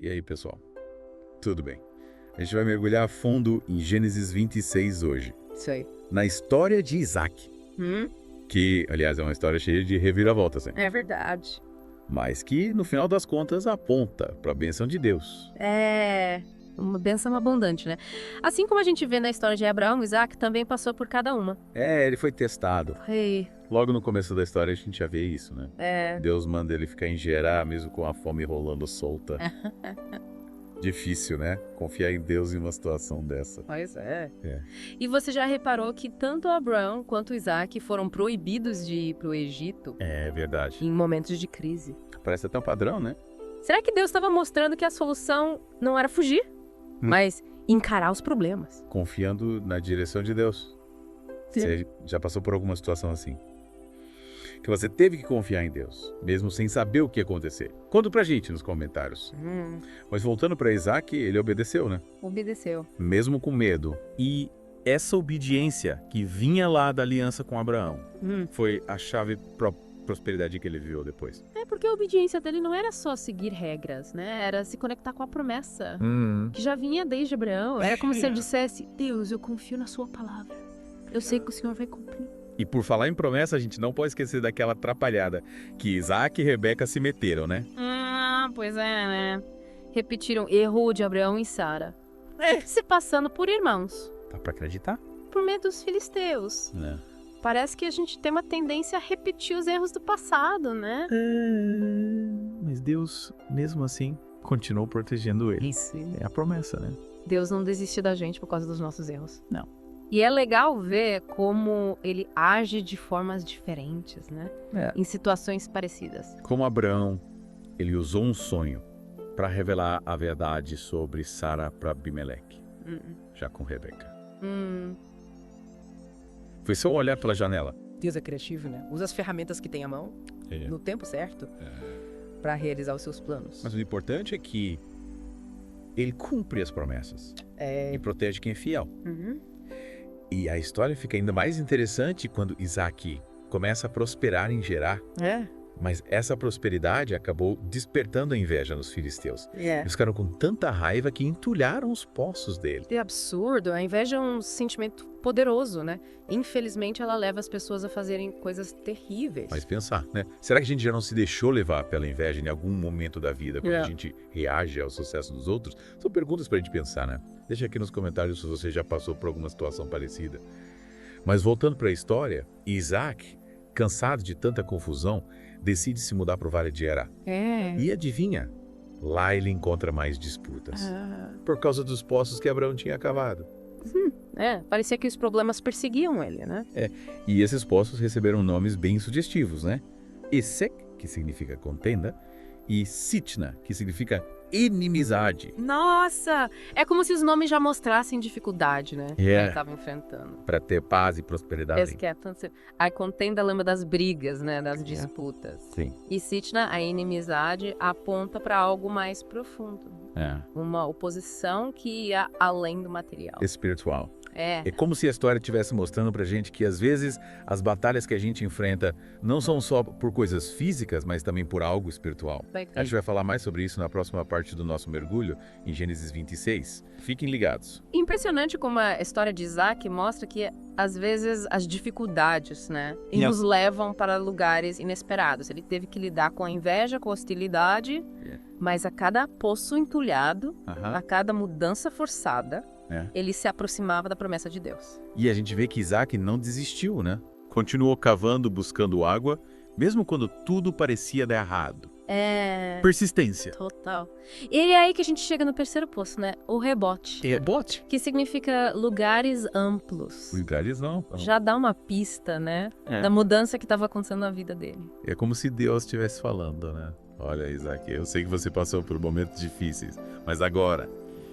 E aí, pessoal? Tudo bem? A gente vai mergulhar a fundo em Gênesis 26 hoje, Isso aí. na história de Isaac, que, aliás, é uma história cheia de reviravoltas, hein? É verdade. Mas que, no final das contas, aponta para a bênção de Deus. É uma bênção abundante, né? Assim como a gente vê na história de Abraão, Isaac também passou por cada uma. Ele foi testado. Ei, Logo no começo da história a gente já vê isso, né? é. Deus manda ele ficar em Gerar, mesmo com a fome rolando solta. Difícil, né? Confiar em Deus em uma situação dessa. Pois é. É. E você já reparou que tanto Abraão quanto Isaac foram proibidos de ir para o Egito É verdade. em momentos de crise? Parece até um padrão, né? Será que Deus estava mostrando que a solução não era fugir, mas encarar os problemas? Confiando na direção de Deus. Sim. Você já passou por alguma situação assim? Que você teve que confiar em Deus, mesmo sem saber o que ia acontecer. Conta pra gente nos comentários. Mas voltando para Isaac, ele obedeceu, né? Obedeceu. Mesmo com medo. E essa obediência que vinha lá da aliança com Abraão Foi a chave para prosperidade que ele viveu depois. É porque a obediência dele não era só seguir regras, né? Era se conectar com a promessa, que já vinha desde Abraão. Era como se ele dissesse, Deus, eu confio na sua palavra. Eu sei que o Senhor vai cumprir. E por falar em promessa, a gente não pode esquecer daquela atrapalhada que Isaac e Rebeca se meteram, né? Pois é, né? Repetiram erro de Abraão e Sara. Se passando por irmãos, Dá pra acreditar? por meio dos filisteus. Né? Parece que a gente tem uma tendência a repetir os erros do passado, né? Mas Deus, mesmo assim, continuou protegendo ele. Isso. É a promessa, né? Deus não desistiu da gente por causa dos nossos erros. Não. E é legal ver como ele age de formas diferentes, né? Em situações parecidas. Como Abraão, ele usou um sonho para revelar a verdade sobre Sara para Abimeleque, já com Rebeca. Foi só olhar pela janela. Deus é criativo, né? Usa as ferramentas que tem à mão, no tempo certo, para realizar os seus planos. Mas o importante é que ele cumpre as promessas e protege quem é fiel. E a história fica ainda mais interessante quando Isaac começa a prosperar em Gerar. Mas essa prosperidade acabou despertando a inveja nos filisteus. Eles ficaram com tanta raiva que entulharam os poços dele. É absurdo. A inveja é um sentimento poderoso, né? Infelizmente, ela leva as pessoas a fazerem coisas terríveis. Mas pensar, né? Será que a gente já não se deixou levar pela inveja em algum momento da vida, quando a gente reage ao sucesso dos outros? São perguntas pra gente pensar, né? Deixa aqui nos comentários se você já passou por alguma situação parecida. Mas voltando para a história, Isaac, cansado de tanta confusão, decide se mudar para o Vale de Gerar. E adivinha? Lá ele encontra mais disputas. Por causa dos poços que Abraão tinha cavado. Parecia que os problemas perseguiam ele, né? E esses poços receberam nomes bem sugestivos, né? Esek, que significa contenda, e Sitna, que significa inimizade. Nossa! É como se os nomes já mostrassem dificuldade, né? Que ele estava enfrentando. Para ter paz e prosperidade. Esse que é tanto... A contenda lembra das brigas, né? Das disputas. Sim. E Sitna, a inimizade, aponta para algo mais profundo. Uma oposição que ia além do material. Espiritual. É como se a história estivesse mostrando pra gente que, às vezes, as batalhas que a gente enfrenta não são só por coisas físicas, mas também por algo espiritual. A gente vai falar mais sobre isso na próxima parte do nosso mergulho, em Gênesis 26. Fiquem ligados. Impressionante como a história de Isaac mostra que, às vezes, as dificuldades, né, nos levam para lugares inesperados. Ele teve que lidar com a inveja, com a hostilidade, mas a cada poço entulhado, a cada mudança forçada, ele se aproximava da promessa de Deus. E a gente vê que Isaac não desistiu, né? Continuou cavando, buscando água, mesmo quando tudo parecia dar errado. Persistência. Total. E é aí que a gente chega no terceiro poço, né? O rebote. Rebote? Que significa lugares amplos. Lugares não. Já dá uma pista, né? Da mudança que estava acontecendo na vida dele. É como se Deus estivesse falando, né? Olha, Isaac, eu sei que você passou por momentos difíceis, mas agora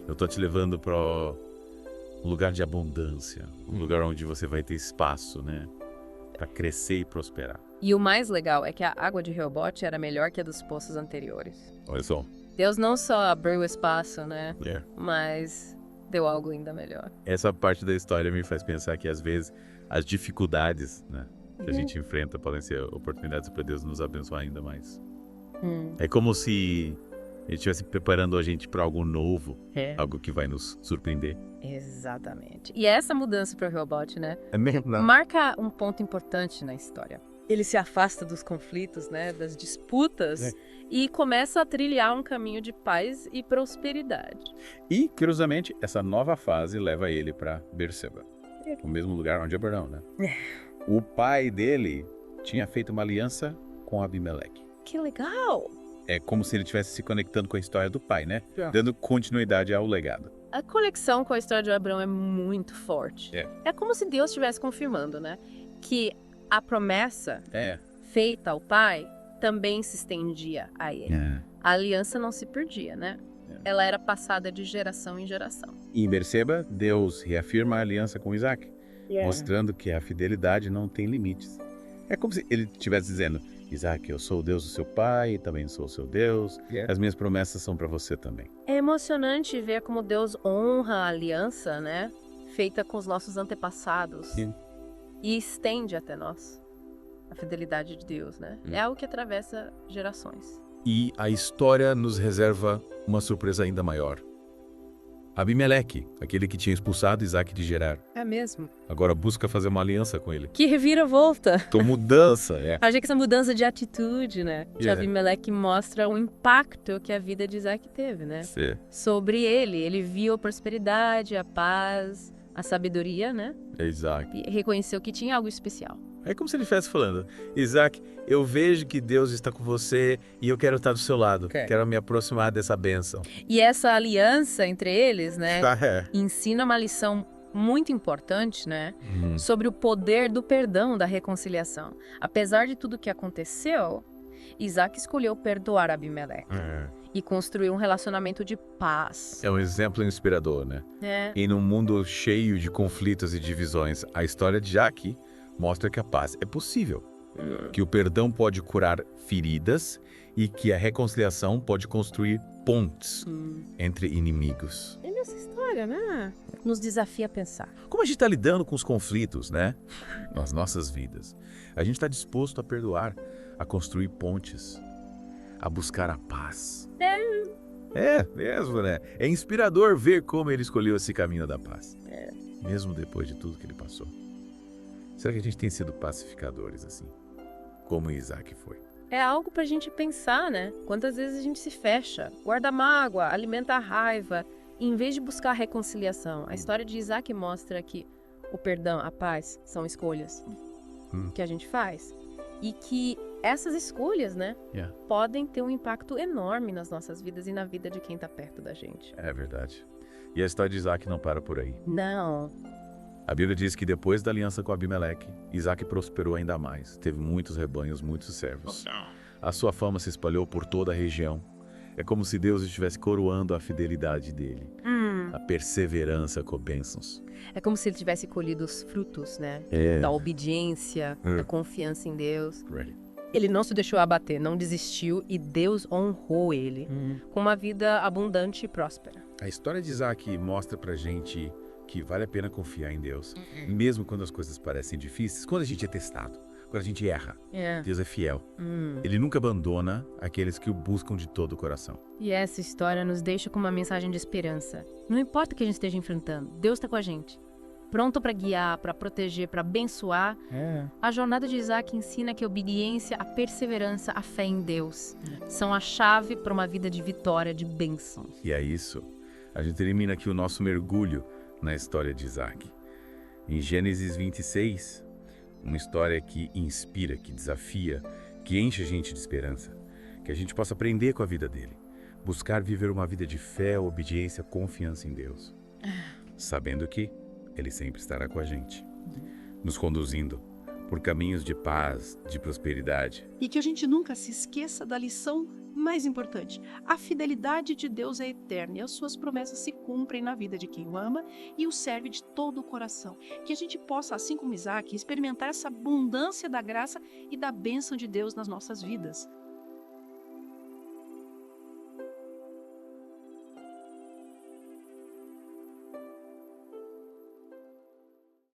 eu tô te levando para um lugar de abundância, um lugar onde você vai ter espaço, né? Para crescer e prosperar. E o mais legal é que a água de Rehobote era melhor que a dos poços anteriores. Olha só. Deus não só abriu espaço, né? Mas deu algo ainda melhor. Essa parte da história me faz pensar que, às vezes, as dificuldades, né, que a gente enfrenta podem ser oportunidades para Deus nos abençoar ainda mais. É como se Ele estivesse preparando a gente para algo novo, É. algo que vai nos surpreender. Exatamente. E essa mudança para o Rehoboth, né? É mesmo? Marca um ponto importante na história. Ele se afasta dos conflitos, né? Das disputas. E começa a trilhar um caminho de paz e prosperidade. E, curiosamente, essa nova fase leva ele para Berseba, o mesmo lugar onde Abraão, né? O pai dele tinha feito uma aliança com Abimeleque. Que legal! É como se ele estivesse se conectando com a história do pai, né? Dando continuidade ao legado. A conexão com a história de Abraão é muito forte. É como se Deus estivesse confirmando, né? Que a promessa feita ao pai também se estendia a ele. A aliança não se perdia, né? Ela era passada de geração em geração. E em Berseba, Deus reafirma a aliança com Isaac, mostrando que a fidelidade não tem limites. É como se ele estivesse dizendo: Isaac, eu sou o Deus do seu pai e também sou o seu Deus. As minhas promessas são para você também. É emocionante ver como Deus honra a aliança, né? Feita com os nossos antepassados. E estende até nós a fidelidade de Deus, né? É algo que atravessa gerações. E a história nos reserva uma surpresa ainda maior. Abimeleque, aquele que tinha expulsado Isaac de Gerar, É mesmo. agora busca fazer uma aliança com ele. Que reviravolta! Então, mudança, Achei que essa mudança de atitude, né? De Abimeleque mostra o impacto que a vida de Isaac teve, né? Sobre ele. Ele viu a prosperidade, a paz, a sabedoria, né? Isaac. E reconheceu que tinha algo especial. É como se ele estivesse falando: Isaac, eu vejo que Deus está com você e eu quero estar do seu lado. Quero me aproximar dessa bênção. E essa aliança entre eles, né? Ensina uma lição muito importante, né? Sobre o poder do perdão, da reconciliação. Apesar de tudo que aconteceu, Isaac escolheu perdoar Abimeleque. E construir um relacionamento de paz. É um exemplo inspirador, né? E num mundo cheio de conflitos e divisões, a história de Isaac mostra que a paz é possível. Que o perdão pode curar feridas e que a reconciliação pode construir pontes entre inimigos. E nessa história, né? Nos desafia a pensar. Como a gente está lidando com os conflitos, né? Nas nossas vidas. A gente está disposto a perdoar, a construir pontes, a buscar a paz. É mesmo, né? É inspirador ver como ele escolheu esse caminho da paz. Mesmo depois de tudo que ele passou. Será que a gente tem sido pacificadores assim? Como Isaac foi? É algo pra gente pensar, né? Quantas vezes a gente se fecha, guarda mágoa, alimenta a raiva, em vez de buscar a reconciliação. A história de Isaac mostra que o perdão, a paz, são escolhas que a gente faz. E que essas escolhas, né, podem ter um impacto enorme nas nossas vidas e na vida de quem tá perto da gente. É verdade. E a história de Isaac não para por aí. Não. A Bíblia diz que depois da aliança com Abimeleque, Isaac prosperou ainda mais. Teve muitos rebanhos, muitos servos. A sua fama se espalhou por toda a região. É como se Deus estivesse coroando a fidelidade dele. A perseverança com bênçãos. É como se ele tivesse colhido os frutos, né? Da obediência, da confiança em Deus. Ele não se deixou abater, não desistiu e Deus honrou ele com uma vida abundante e próspera. A história de Isaac mostra pra gente que vale a pena confiar em Deus, mesmo quando as coisas parecem difíceis, quando a gente é testado, quando a gente erra. Deus é fiel. Ele nunca abandona aqueles que o buscam de todo o coração. E essa história nos deixa com uma mensagem de esperança. Não importa o que a gente esteja enfrentando, Deus está com a gente. Pronto para guiar, para proteger, para abençoar. A jornada de Isaac ensina que a obediência, a perseverança, a fé em Deus são a chave para uma vida de vitória, de bênçãos. E é isso. A gente termina aqui o nosso mergulho na história de Isaac. Em Gênesis 26, uma história que inspira, que desafia, que enche a gente de esperança. Que a gente possa aprender com a vida dele. Buscar viver uma vida de fé, obediência, confiança em Deus. Sabendo que Ele sempre estará com a gente. Nos conduzindo por caminhos de paz, de prosperidade. E que a gente nunca se esqueça da lição mais importante. A fidelidade de Deus é eterna e as suas promessas se cumprem na vida de quem o ama e o serve de todo o coração. Que a gente possa, assim como Isaac, experimentar essa abundância da graça e da bênção de Deus nas nossas vidas.